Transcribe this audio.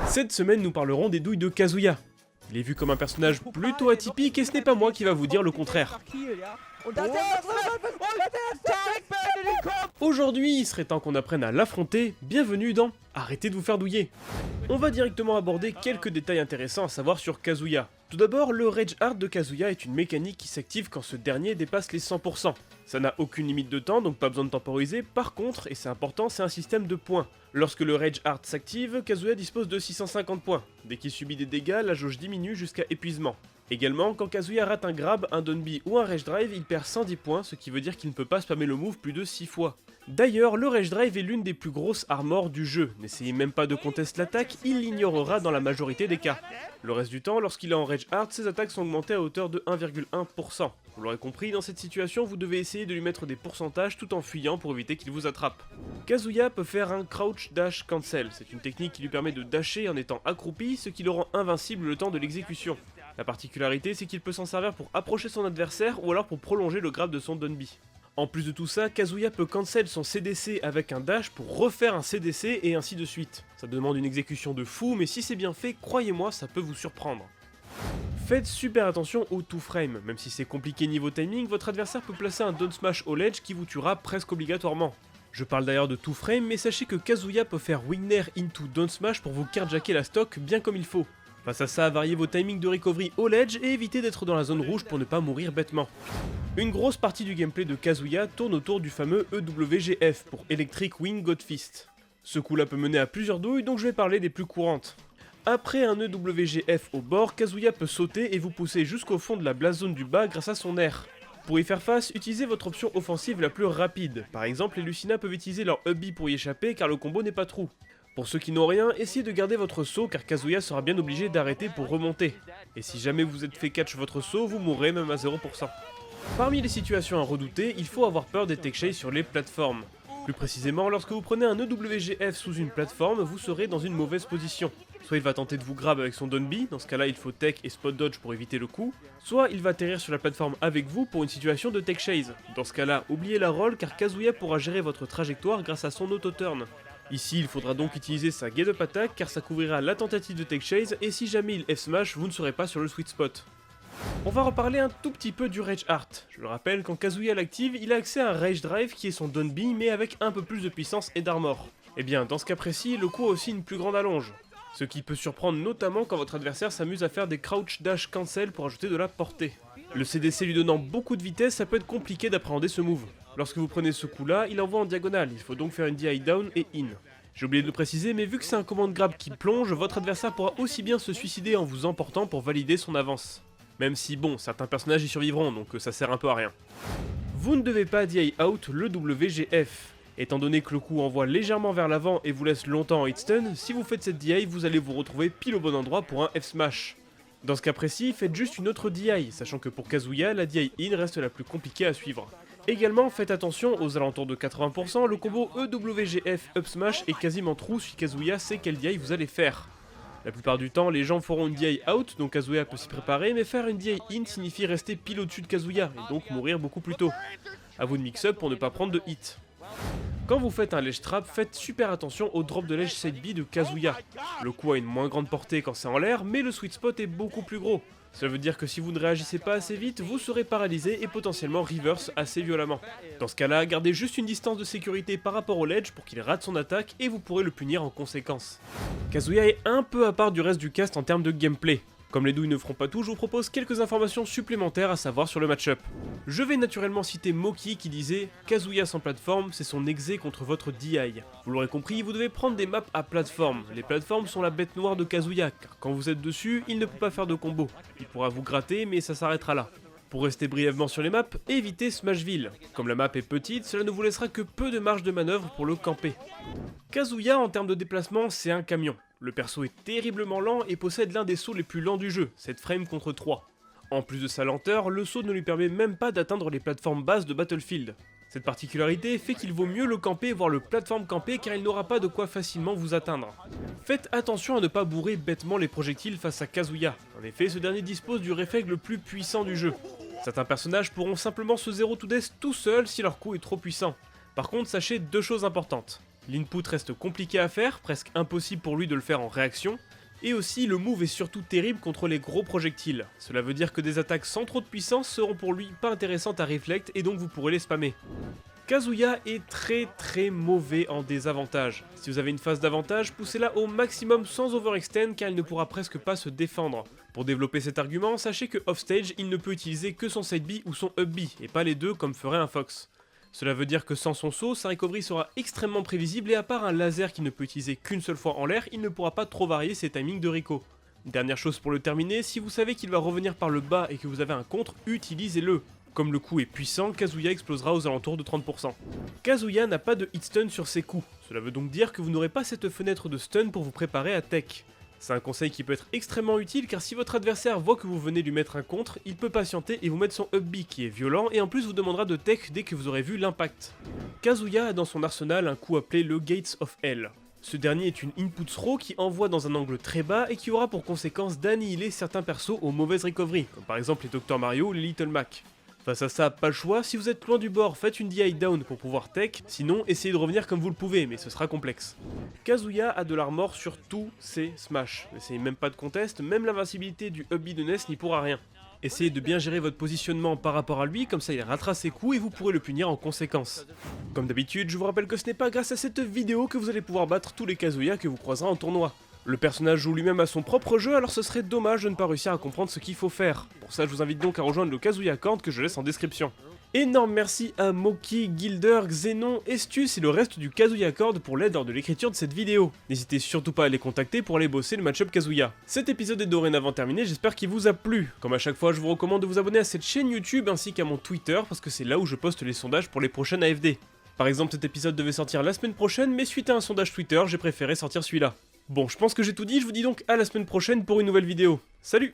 Cette semaine, nous parlerons des douilles de Kazuya. Il est vu comme un personnage plutôt atypique et ce n'est pas moi qui va vous dire le contraire. Aujourd'hui, il serait temps qu'on apprenne à l'affronter. Bienvenue dans Arrêtez de vous faire douiller. On va directement aborder quelques détails intéressants à savoir sur Kazuya. Tout d'abord, le Rage Art de Kazuya est une mécanique qui s'active quand ce dernier dépasse les 100%. Ça n'a aucune limite de temps, donc pas besoin de temporiser. Par contre, et c'est important, c'est un système de points. Lorsque le Rage Art s'active, Kazuya dispose de 650 points. Dès qu'il subit des dégâts, la jauge diminue jusqu'à épuisement. Également, quand Kazuya rate un grab, un downbeat ou un Rage Drive, il perd 110 points, ce qui veut dire qu'il ne peut pas spammer le move plus de 6 fois. D'ailleurs, le Rage Drive est l'une des plus grosses armors du jeu. N'essayez même pas de contest l'attaque, il l'ignorera dans la majorité des cas. Le reste du temps, lorsqu'il est en Rage Art, ses attaques sont augmentées à hauteur de 1,1%. Vous l'aurez compris, dans cette situation, vous devez essayer de lui mettre des pourcentages tout en fuyant pour éviter qu'il vous attrape. Kazuya peut faire un Crouch Dash Cancel, c'est une technique qui lui permet de dasher en étant accroupi, ce qui le rend invincible le temps de l'exécution. La particularité, c'est qu'il peut s'en servir pour approcher son adversaire ou alors pour prolonger le grab de son downbeat. En plus de tout ça, Kazuya peut cancel son CDC avec un dash pour refaire un CDC et ainsi de suite. Ça demande une exécution de fou, mais si c'est bien fait, croyez-moi, ça peut vous surprendre. Faites super attention au 2-frame, même si c'est compliqué niveau timing, votre adversaire peut placer un down smash au ledge qui vous tuera presque obligatoirement. Je parle d'ailleurs de 2-frame, mais sachez que Kazuya peut faire Wingner into down smash pour vous carjacker la stock bien comme il faut. Face à ça, variez vos timings de recovery au ledge et évitez d'être dans la zone rouge pour ne pas mourir bêtement. Une grosse partie du gameplay de Kazuya tourne autour du fameux EWGF pour Electric Wing God Fist. Ce coup là peut mener à plusieurs douilles, donc je vais parler des plus courantes. Après un EWGF au bord, Kazuya peut sauter et vous pousser jusqu'au fond de la blast zone du bas grâce à son air. Pour y faire face, utilisez votre option offensive la plus rapide. Par exemple, les Lucina peuvent utiliser leur Hubby pour y échapper car le combo n'est pas true. Pour ceux qui n'ont rien, essayez de garder votre saut car Kazuya sera bien obligé d'arrêter pour remonter. Et si jamais vous êtes fait catch votre saut, vous mourrez même à 0%. Parmi les situations à redouter, il faut avoir peur des tech chase sur les plateformes. Plus précisément, lorsque vous prenez un EWGF sous une plateforme, vous serez dans une mauvaise position. Soit il va tenter de vous grab avec son downbeat, dans ce cas là il faut tech et spot dodge pour éviter le coup, soit il va atterrir sur la plateforme avec vous pour une situation de tech chase. Dans ce cas là, oubliez la roll car Kazuya pourra gérer votre trajectoire grâce à son auto-turn. Ici, il faudra donc utiliser sa get up attack car ça couvrira la tentative de tech chase et si jamais il F-smash, vous ne serez pas sur le sweet spot. On va reparler un tout petit peu du Rage Art. Je le rappelle, quand Kazuya l'active, il a accès à un Rage Drive qui est son downbeat mais avec un peu plus de puissance et d'armor. Et bien, dans ce cas précis, le coup a aussi une plus grande allonge. Ce qui peut surprendre notamment quand votre adversaire s'amuse à faire des Crouch Dash Cancel pour ajouter de la portée. Le CDC lui donnant beaucoup de vitesse, ça peut être compliqué d'appréhender ce move. Lorsque vous prenez ce coup là, il envoie en diagonale, il faut donc faire une DI down et in. J'ai oublié de le préciser, mais vu que c'est un command grab qui plonge, votre adversaire pourra aussi bien se suicider en vous emportant pour valider son avance. Même si bon, certains personnages y survivront, donc ça sert un peu à rien. Vous ne devez pas DI out le WGF. Étant donné que le coup envoie légèrement vers l'avant et vous laisse longtemps en hitstun, si vous faites cette DI, vous allez vous retrouver pile au bon endroit pour un F-smash. Dans ce cas précis, faites juste une autre DI, sachant que pour Kazuya, la DI in reste la plus compliquée à suivre. Également, faites attention, aux alentours de 80%, le combo EWGF up smash est quasiment true si Kazuya sait quelle DI vous allez faire. La plupart du temps, les gens feront une DI out, donc Kazuya peut s'y préparer, mais faire une DI in signifie rester pile au-dessus de Kazuya, et donc mourir beaucoup plus tôt. A vous de mix-up pour ne pas prendre de hit. Quand vous faites un ledge trap, faites super attention au drop de ledge side B de Kazuya. Le coup a une moins grande portée quand c'est en l'air, mais le sweet spot est beaucoup plus gros. Cela veut dire que si vous ne réagissez pas assez vite, vous serez paralysé et potentiellement reverse assez violemment. Dans ce cas-là, gardez juste une distance de sécurité par rapport au ledge pour qu'il rate son attaque et vous pourrez le punir en conséquence. Kazuya est un peu à part du reste du cast en termes de gameplay. Comme les douilles ne feront pas tout, je vous propose quelques informations supplémentaires à savoir sur le match-up. Je vais naturellement citer Moki qui disait « Kazuya sans plateforme, c'est son exé contre votre DI ». Vous l'aurez compris, vous devez prendre des maps à plateforme. Les plateformes sont la bête noire de Kazuya, car quand vous êtes dessus, il ne peut pas faire de combo. Il pourra vous gratter, mais ça s'arrêtera là. Pour rester brièvement sur les maps, évitez Smashville. Comme la map est petite, cela ne vous laissera que peu de marge de manœuvre pour le camper. Kazuya, en termes de déplacement, c'est un camion. Le perso est terriblement lent et possède l'un des sauts les plus lents du jeu, 7 frames contre 3. En plus de sa lenteur, le saut ne lui permet même pas d'atteindre les plateformes basses de Battlefield. Cette particularité fait qu'il vaut mieux le camper voire le plateforme camper car il n'aura pas de quoi facilement vous atteindre. Faites attention à ne pas bourrer bêtement les projectiles face à Kazuya. En effet, ce dernier dispose du réflexe le plus puissant du jeu. Certains personnages pourront simplement se zéro to death tout seuls si leur coup est trop puissant. Par contre, sachez deux choses importantes. L'input reste compliqué à faire, presque impossible pour lui de le faire en réaction, et aussi le move est surtout terrible contre les gros projectiles. Cela veut dire que des attaques sans trop de puissance seront pour lui pas intéressantes à reflect et donc vous pourrez les spammer. Kazuya est très mauvais en désavantage. Si vous avez une phase d'avantage, poussez-la au maximum sans overextend car il ne pourra presque pas se défendre. Pour développer cet argument, sachez que offstage, il ne peut utiliser que son side B ou son up B, et pas les deux comme ferait un Fox. Cela veut dire que sans son saut, sa recovery sera extrêmement prévisible et à part un laser qui ne peut utiliser qu'une seule fois en l'air, il ne pourra pas trop varier ses timings de Rico. Dernière chose pour le terminer, si vous savez qu'il va revenir par le bas et que vous avez un contre, utilisez-le. Comme le coup est puissant, Kazuya explosera aux alentours de 30%. Kazuya n'a pas de hit stun sur ses coups, cela veut donc dire que vous n'aurez pas cette fenêtre de stun pour vous préparer à tech. C'est un conseil qui peut être extrêmement utile car si votre adversaire voit que vous venez lui mettre un contre, il peut patienter et vous mettre son up B qui est violent et en plus vous demandera de tech dès que vous aurez vu l'impact. Kazuya a dans son arsenal un coup appelé le Gates of Hell. Ce dernier est une input throw qui envoie dans un angle très bas et qui aura pour conséquence d'annihiler certains persos aux mauvaises recoveries, comme par exemple les Dr Mario ou les Little Mac. Face à ça, pas le choix, si vous êtes loin du bord, faites une DI down pour pouvoir tech, sinon essayez de revenir comme vous le pouvez, mais ce sera complexe. Kazuya a de l'armor sur tous ses smash, n'essayez même pas de contest, même l'invincibilité du up B de Ness n'y pourra rien. Essayez de bien gérer votre positionnement par rapport à lui, comme ça il ratera ses coups et vous pourrez le punir en conséquence. Comme d'habitude, je vous rappelle que ce n'est pas grâce à cette vidéo que vous allez pouvoir battre tous les Kazuya que vous croiserez en tournoi. Le personnage joue lui-même à son propre jeu, alors ce serait dommage de ne pas réussir à comprendre ce qu'il faut faire. Pour ça, je vous invite donc à rejoindre le Kazuya Cord que je laisse en description. Énorme merci à Moki, Gilder, Xenon, Estus et le reste du Kazuya Cord pour l'aide lors de l'écriture de cette vidéo. N'hésitez surtout pas à les contacter pour aller bosser le match-up Kazuya. Cet épisode est dorénavant terminé, j'espère qu'il vous a plu. Comme à chaque fois, je vous recommande de vous abonner à cette chaîne YouTube ainsi qu'à mon Twitter parce que c'est là où je poste les sondages pour les prochaines AFD. Par exemple, cet épisode devait sortir la semaine prochaine, mais suite à un sondage Twitter, j'ai préféré sortir celui-là. Bon, je pense que j'ai tout dit, je vous dis donc à la semaine prochaine pour une nouvelle vidéo. Salut!